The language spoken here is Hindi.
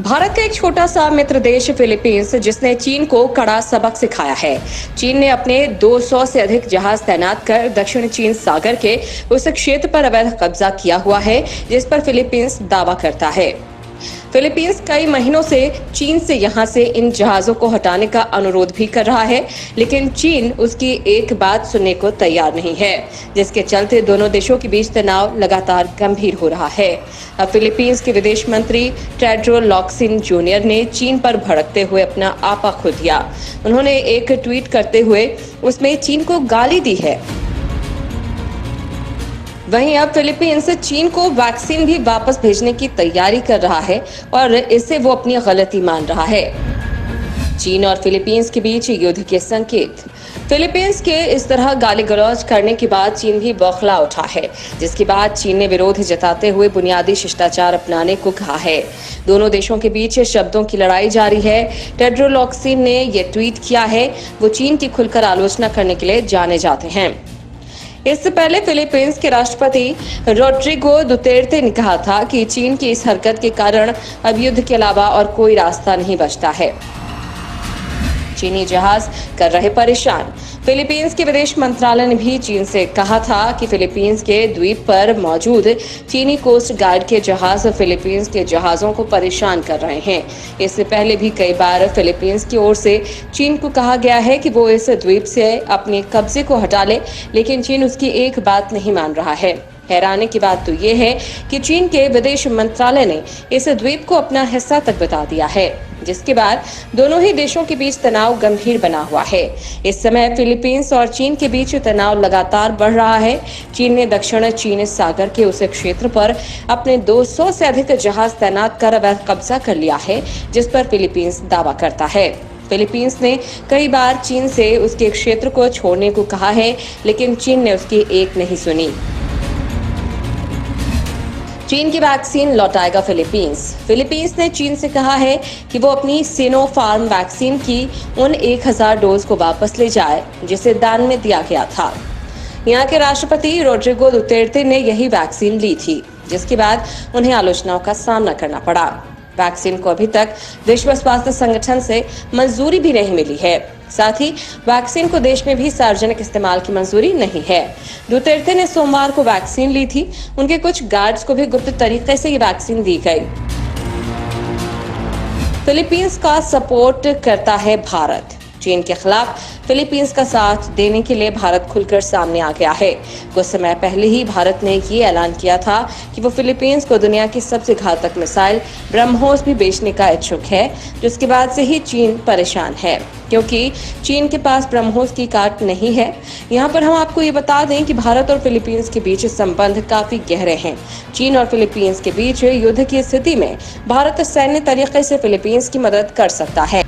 भारत का एक छोटा सा मित्र देश फिलीपींस, जिसने चीन को कड़ा सबक सिखाया है। चीन ने अपने 200 से अधिक जहाज तैनात कर दक्षिण चीन सागर के उस क्षेत्र पर अवैध कब्जा किया हुआ है, जिस पर फिलीपींस दावा करता है। फिलीपींस कई महीनों से चीन से यहां से इन जहाजों को हटाने का अनुरोध भी कर रहा है, लेकिन चीन उसकी एक बात सुनने को तैयार नहीं है, जिसके चलते दोनों देशों के बीच तनाव लगातार गंभीर हो रहा है। अब फिलीपींस के विदेश मंत्री टेड्रो लॉक्सिन जूनियर ने चीन पर भड़कते हुए अपना आपा खो दिया। उन्होंने एक ट्वीट करते हुए उसमें चीन को गाली दी है। वहीं अब फिलीपींस चीन को वैक्सीन भी वापस भेजने की तैयारी कर रहा है और इससे वो अपनी गलती मान रहा है। चीन और फिलीपींस के बीच युद्ध के संकेत। फिलीपींस के इस तरह गाली गलौज करने के बाद चीन भी बौखला उठा है, जिसके बाद चीन ने विरोध जताते हुए बुनियादी शिष्टाचार अपनाने को कहा है। दोनों देशों के बीच शब्दों की लड़ाई जारी है। टेड्रो लॉक्सिन ने यह ट्वीट किया है। वो चीन की खुलकर आलोचना करने के लिए जाने जाते हैं। इससे पहले फिलीपींस के राष्ट्रपति रोड्रिगो दुतेर्ते ने कहा था कि चीन की इस हरकत के कारण अब युद्ध के अलावा और कोई रास्ता नहीं बचता है। चीनी जहाज कर रहे परेशान। फिलीपींस के विदेश मंत्रालय ने भी चीन से कहा था कि फिलीपींस के द्वीप पर मौजूद चीनी कोस्ट गार्ड के जहाज फिलीपींस के जहाजों को परेशान कर रहे हैं। इससे पहले भी कई बार फिलीपींस की ओर से चीन को कहा गया है कि वो इस द्वीप से अपने कब्जे को हटा ले, लेकिन चीन उसकी एक बात नहीं मान रहा है। हैरानी की बात तो ये है कि चीन के विदेश मंत्रालय ने इस द्वीप को अपना हिस्सा तक बता दिया है, जिसके बाद दोनों ही देशों के बीच तनाव गंभीर बना हुआ है। इस समय फिलीपींस और चीन के बीच तनाव लगातार बढ़ रहा है। चीन ने दक्षिण चीन सागर के उस क्षेत्र पर अपने 200 से अधिक जहाज तैनात कर अवैध कब्जा कर लिया है, जिस पर फिलीपींस दावा करता है। फिलीपींस ने कई बार चीन से उसके क्षेत्र को छोड़ने को कहा है, लेकिन चीन ने उसकी एक नहीं सुनी। चीन की वैक्सीन लौटाएगा फिलीपींस। फिलीपींस ने चीन से कहा है कि वो अपनी सिनोफार्म वैक्सीन की उन 1000 डोज को वापस ले जाए, जिसे दान में दिया गया था। यहाँ के राष्ट्रपति रोड्रिगो दुतेर्ते ने यही वैक्सीन ली थी, जिसके बाद उन्हें आलोचनाओं का सामना करना पड़ा। वैक्सीन को अभी तक विश्व स्वास्थ्य संगठन से मंजूरी भी नहीं मिली है। साथ ही वैक्सीन को देश में भी सार्वजनिक इस्तेमाल की मंजूरी नहीं है। दुतेर्ते ने सोमवार को वैक्सीन ली थी। उनके कुछ गार्ड्स को भी गुप्त तरीके से ये वैक्सीन दी गई। फिलीपींस का सपोर्ट करता है भारत। चीन के खिलाफ फिलीपींस का साथ देने के लिए भारत खुलकर सामने आ गया है। कुछ समय पहले ही भारत ने ये ऐलान किया था कि वो फिलीपींस को दुनिया की सबसे घातक मिसाइल ब्रह्मोस भी बेचने का इच्छुक है, जिसके बाद से ही चीन परेशान है, क्योंकि चीन के पास ब्रह्मोस की काट नहीं है। यहाँ पर हम आपको ये बता दें कि भारत और फिलीपींस के बीच संबंध काफी गहरे हैं। चीन और फिलीपींस के बीच युद्ध की स्थिति में भारत सैन्य तरीके से फिलीपींस की मदद कर सकता है।